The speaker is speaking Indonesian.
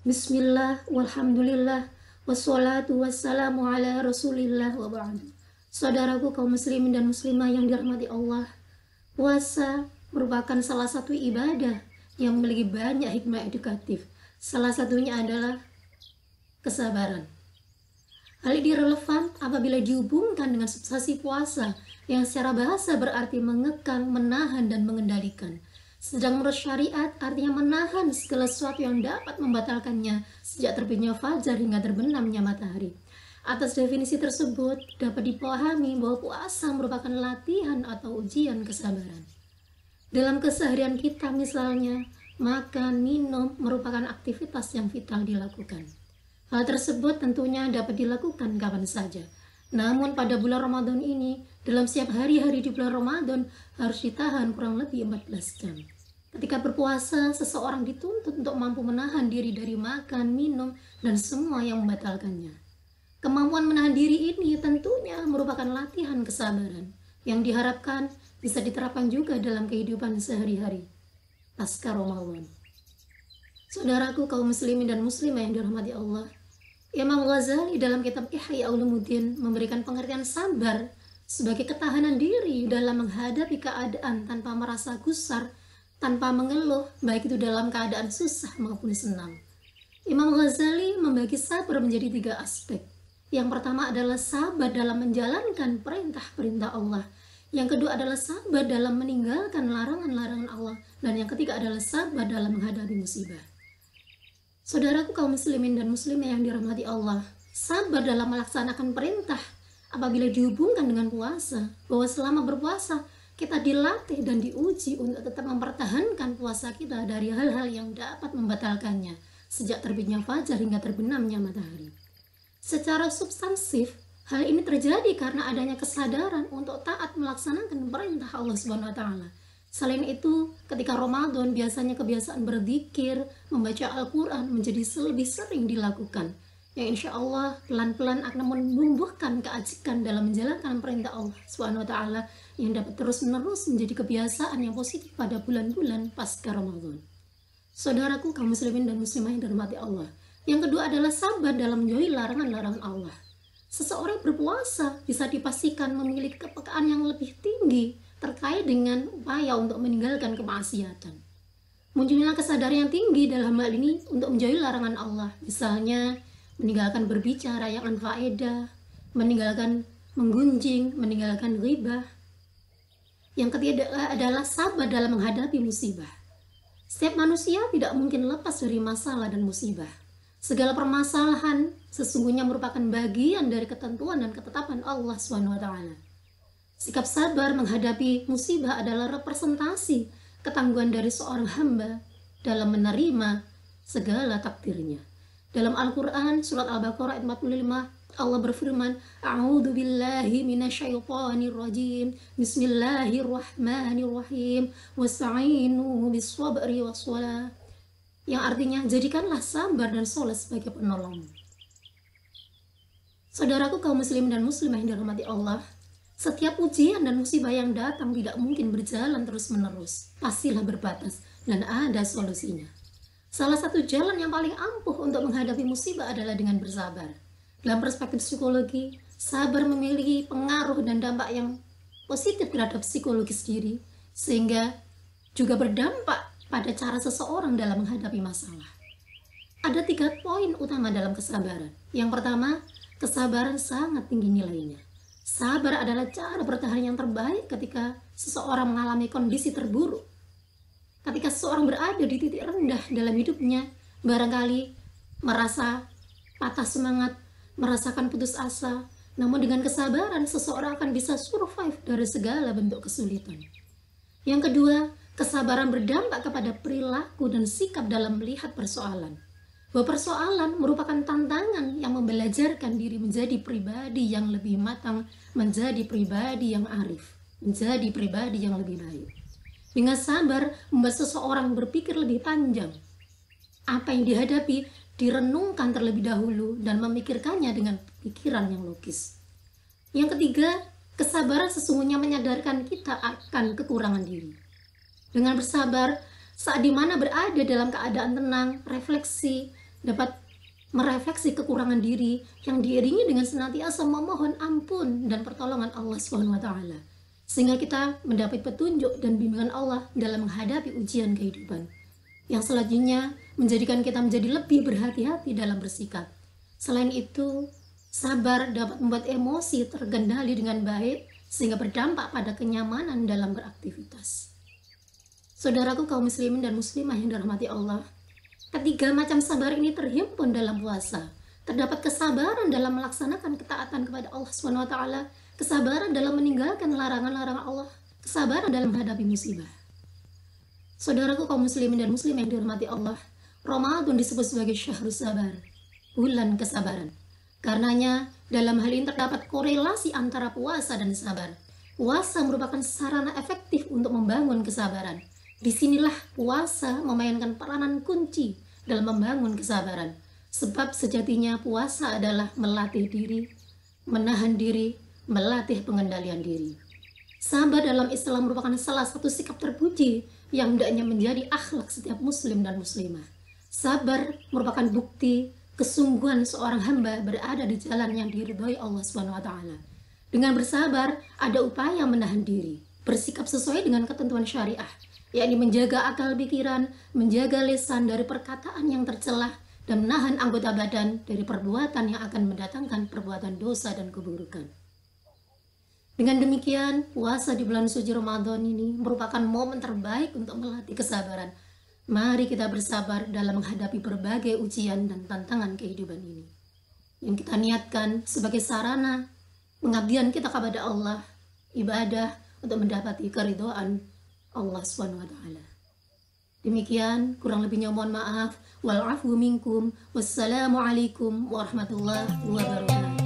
Bismillah, walhamdulillah, wassalatu wassalamu ala rasulillah wa ba'd. Saudaraku kaum muslimin dan muslimah yang dirahmati Allah, puasa merupakan salah satu ibadah yang memiliki banyak hikmah edukatif. Salah satunya adalah kesabaran. Hal ini relevan apabila dihubungkan dengan substansi puasa yang secara bahasa berarti mengekang, menahan, dan mengendalikan. Sedang menurut syariat artinya menahan segala sesuatu yang dapat membatalkannya sejak terbitnya fajar hingga terbenamnya matahari. Atas definisi tersebut dapat dipahami bahwa puasa merupakan latihan atau ujian kesabaran. Dalam keseharian kita misalnya, makan, minum merupakan aktivitas yang vital dilakukan. Hal tersebut tentunya dapat dilakukan kapan saja. Namun pada bulan Ramadan ini, dalam setiap hari-hari di bulan Ramadan harus ditahan kurang lebih 14 jam. Ketika berpuasa, seseorang dituntut untuk mampu menahan diri dari makan, minum, dan semua yang membatalkannya. Kemampuan menahan diri ini tentunya merupakan latihan kesabaran yang diharapkan bisa diterapkan juga dalam kehidupan sehari-hari pasca Ramadan. Saudaraku kaum muslimin dan muslimah yang dirahmati Allah, Imam Ghazali dalam kitab Ihya Ulumuddin memberikan pengertian sabar sebagai ketahanan diri dalam menghadapi keadaan tanpa merasa gusar, tanpa mengeluh, baik itu dalam keadaan susah maupun senang. Imam Ghazali membagi sabar menjadi 3 aspek. Yang pertama adalah sabar dalam menjalankan perintah-perintah Allah. Yang kedua adalah sabar dalam meninggalkan larangan-larangan Allah. Dan yang ketiga adalah sabar dalam menghadapi musibah. Saudaraku kaum muslimin dan muslimah yang dirahmati Allah, sabar dalam melaksanakan perintah apabila dihubungkan dengan puasa, bahwa selama berpuasa kita dilatih dan diuji untuk tetap mempertahankan puasa kita dari hal-hal yang dapat membatalkannya sejak terbitnya fajar hingga terbenamnya matahari. Secara substansif, hal ini terjadi karena adanya kesadaran untuk taat melaksanakan perintah Allah Subhanahu wa taala. Selain itu, ketika Ramadan biasanya kebiasaan berzikir, membaca Al-Quran menjadi lebih sering dilakukan, yang insya Allah pelan-pelan akan menumbuhkan keajikan dalam menjalankan perintah Allah SWT yang dapat terus-menerus menjadi kebiasaan yang positif pada bulan-bulan pasca Ramadan. Saudaraku kaum muslimin dan muslimah yang dirahmati Allah, yang kedua adalah sabar dalam menjauhi larangan-larangan Allah. Seseorang berpuasa bisa dipastikan memiliki kepekaan yang lebih tinggi terkait dengan upaya untuk meninggalkan kemaksiatan. Munculnya kesadaran yang tinggi dalam hal ini untuk menjauhi larangan Allah, misalnya meninggalkan berbicara yang anfaedah, meninggalkan menggunjing, meninggalkan ghibah. Yang ketiga adalah sabar dalam menghadapi musibah. Setiap manusia tidak mungkin lepas dari masalah dan musibah. Segala permasalahan sesungguhnya merupakan bagian dari ketentuan dan ketetapan Allah SWT. Sikap sabar menghadapi musibah adalah representasi ketangguhan dari seorang hamba dalam menerima segala takdirnya. Dalam Al-Quran, surat Al-Baqarah ayat 45, Allah berfirman, A'udhu billahi minasyaitonir rajim, Bismillahirrahmanirrahim, Wasta'inu biswabri wassalah. Yang artinya, jadikanlah sabar dan sholat sebagai penolong. Saudaraku kaum muslim dan muslimah yang dirahmati Allah, setiap ujian dan musibah yang datang tidak mungkin berjalan terus-menerus, pastilah berbatas dan ada solusinya. Salah satu jalan yang paling ampuh untuk menghadapi musibah adalah dengan bersabar. Dalam perspektif psikologi, sabar memiliki pengaruh dan dampak yang positif terhadap psikologis diri, sehingga juga berdampak pada cara seseorang dalam menghadapi masalah. Ada 3 poin utama dalam kesabaran. Yang pertama, kesabaran sangat tinggi nilainya. Sabar adalah cara bertahan yang terbaik ketika seseorang mengalami kondisi terburuk. Ketika seseorang berada di titik rendah dalam hidupnya, barangkali merasa patah semangat, merasakan putus asa, namun dengan kesabaran seseorang akan bisa survive dari segala bentuk kesulitan. Yang kedua, kesabaran berdampak kepada perilaku dan sikap dalam melihat persoalan. Bahwa persoalan merupakan tantangan yang membelajarkan diri menjadi pribadi yang lebih matang, menjadi pribadi yang arif, menjadi pribadi yang lebih baik. Dengan sabar membuat seseorang berpikir lebih panjang. Apa yang dihadapi direnungkan terlebih dahulu dan memikirkannya dengan pikiran yang logis. Yang ketiga, kesabaran sesungguhnya menyadarkan kita akan kekurangan diri. Dengan bersabar, saat dimana berada dalam keadaan tenang, refleksi, dapat merefleksi kekurangan diri yang diiringi dengan senantiasa memohon ampun dan pertolongan Allah Subhanahu wa taala. Sehingga kita mendapat petunjuk dan bimbingan Allah dalam menghadapi ujian kehidupan. Yang selanjutnya menjadikan kita menjadi lebih berhati-hati dalam bersikap. Selain itu, sabar dapat membuat emosi terkendali dengan baik sehingga berdampak pada kenyamanan dalam beraktivitas. Saudaraku kaum muslimin dan muslimah yang dirahmati Allah, ketiga macam sabar ini terhimpun dalam puasa. Terdapat kesabaran dalam melaksanakan ketaatan kepada Allah Subhanahu wa taala, kesabaran dalam meninggalkan larangan-larangan Allah, kesabaran dalam menghadapi musibah. Saudaraku kaum muslimin dan muslimah yang dirahmati Allah, Ramadan disebut sebagai syahrus sabar, bulan kesabaran. Karenanya dalam hal ini terdapat korelasi antara puasa dan sabar. Puasa merupakan sarana efektif untuk membangun kesabaran. Disinilah puasa memainkan peranan kunci dalam membangun kesabaran. Sebab sejatinya puasa adalah melatih diri, menahan diri, melatih pengendalian diri. Sabar dalam Islam merupakan salah satu sikap terpuji yang hendaknya menjadi akhlak setiap muslim dan muslimah. Sabar merupakan bukti kesungguhan seorang hamba berada di jalan yang diridhoi Allah Subhanahu wa taala. Dengan bersabar ada upaya menahan diri, bersikap sesuai dengan ketentuan syariah, yakni menjaga akal pikiran, menjaga lisan dari perkataan yang tercelah, dan menahan anggota badan dari perbuatan yang akan mendatangkan perbuatan dosa dan keburukan. Dengan demikian, puasa di bulan suci Ramadan ini merupakan momen terbaik untuk melatih kesabaran. Mari kita bersabar dalam menghadapi berbagai ujian dan tantangan kehidupan ini, yang kita niatkan sebagai sarana pengabdian kita kepada Allah, ibadah untuk mendapati keridhaan Allah Subhanahu wa taala. Demikian, kurang lebihnya mohon maaf. Wal afu minkum. Wassalamualaikum warahmatullahi wabarakatuh.